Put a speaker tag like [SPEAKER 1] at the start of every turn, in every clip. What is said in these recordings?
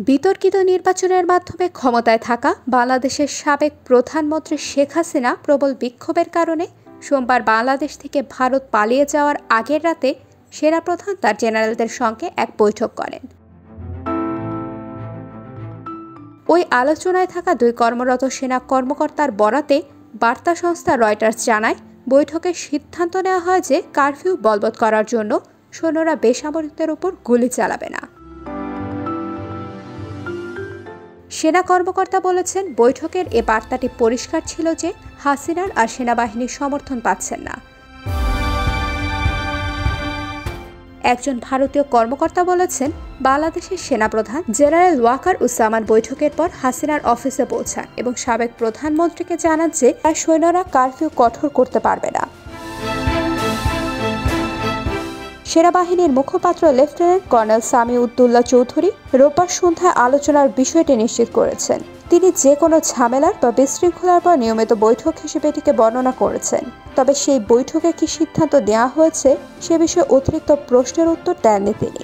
[SPEAKER 1] বিতর্কিত নির্বাচনের মাধ্যমে ক্ষমতায় থাকা বাংলাদেশের সাবেক প্রধানমন্ত্রী শেখ হাসিনা প্রবল বিক্ষোভের কারণে সোমবার বাংলাদেশ থেকে ভারত পালিয়ে যাওয়ার আগের রাতে সেনাপ্রধান তার জেনারেলদের সঙ্গে এক বৈঠক করেন। ওই আলোচনায় থাকা দুই কর্মরত সেনা কর্মকর্তার বরাতে বার্তা সংস্থা রয়টার্স জানায়, বৈঠকে সিদ্ধান্ত নেওয়া হয় যে কারফিউ বলবৎ করার জন্য সৈন্যরা বেসামরিকদের উপর গুলি চালাবে না। সেনা কর্মকর্তা বলেছেন, বৈঠকের এ বার্তাটি পরিষ্কার ছিল যে হাসিনার আর সেনাবাহিনীর সমর্থন পাচ্ছেন না। একজন ভারতীয় কর্মকর্তা বলেছেন, বাংলাদেশের সেনাপ্রধান জেনারেল ওয়াকার উজ্জামান বৈঠকের পর হাসিনার অফিসে পৌঁছান এবং সাবেক প্রধানমন্ত্রীকে জানান যে তার সৈন্যরা কারফিউ কঠোর করতে পারবে না। সেনাবাহিনীর মুখপাত্র লেফটেন্যান্ট কর্নেল সামি উদ্দৌলা চৌধুরী রোববার সন্ধ্যায় আলোচনার বিষয়টি নিশ্চিত করেছেন। তিনি যে কোনো ঝামেলার বা বিশৃঙ্খলার পর নিয়মিত বৈঠক হিসেবে এটিকে বর্ণনা করেছেন। তবে সেই বৈঠকে কি সিদ্ধান্ত নেওয়া হয়েছে সে বিষয়ে অতিরিক্ত প্রশ্নের উত্তর দেননি তিনি।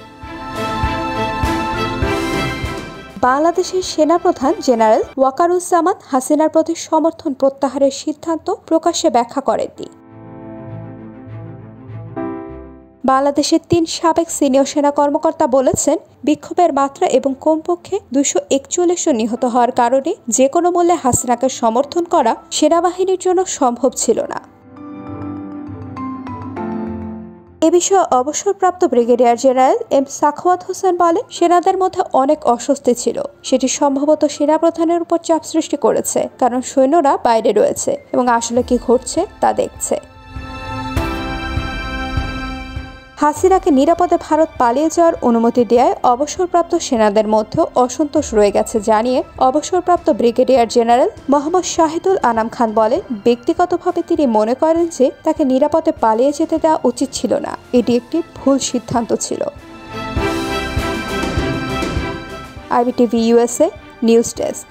[SPEAKER 1] বাংলাদেশের সেনাপ্রধান জেনারেল ওয়াকারুজ্জামান হাসিনার প্রতি সমর্থন প্রত্যাহারের সিদ্ধান্ত প্রকাশ্যে ব্যাখ্যা করেননি। বাংলাদেশের ৩ সাবেক সিনিয়র সেনা কর্মকর্তা বলেছেন, বিক্ষোভের মাত্রা এবং কমপক্ষে ২৪১ জন নিহত হওয়ার কারণে যে কোনো মূল্যে হাসিনাকে সমর্থন করা সেনাবাহিনীর জন্য সম্ভব ছিল না। এ বিষয়ে অবসরপ্রাপ্ত brigadier general M Sakhawat Hossain বলেন, সেনাদের মধ্যে অনেক অস্বস্তি ছিল। সেটি সম্ভবত সেনাপ্রধানের উপর চাপ সৃষ্টি করেছে, কারণ সৈন্যরা বাইরে রয়েছে এবং আসলে কি ঘটছে তা দেখছে। হাসিনাকে নিরাপদে ভারত পালিয়ে যাওয়ার অনুমতি দেওয়ায় অবসরপ্রাপ্ত সেনাদের মধ্যেও অসন্তোষ রয়ে গেছে জানিয়ে অবসরপ্রাপ্ত ব্রিগেডিয়ার জেনারেল মোহাম্মদ শাহিদুল আনাম খান বলেন, ব্যক্তিগতভাবে তিনি মনে করেন যে তাকে নিরাপদে পালিয়ে যেতে দেওয়া উচিত ছিল না। এটি একটি ভুল সিদ্ধান্ত ছিল। IBTV USA news desk.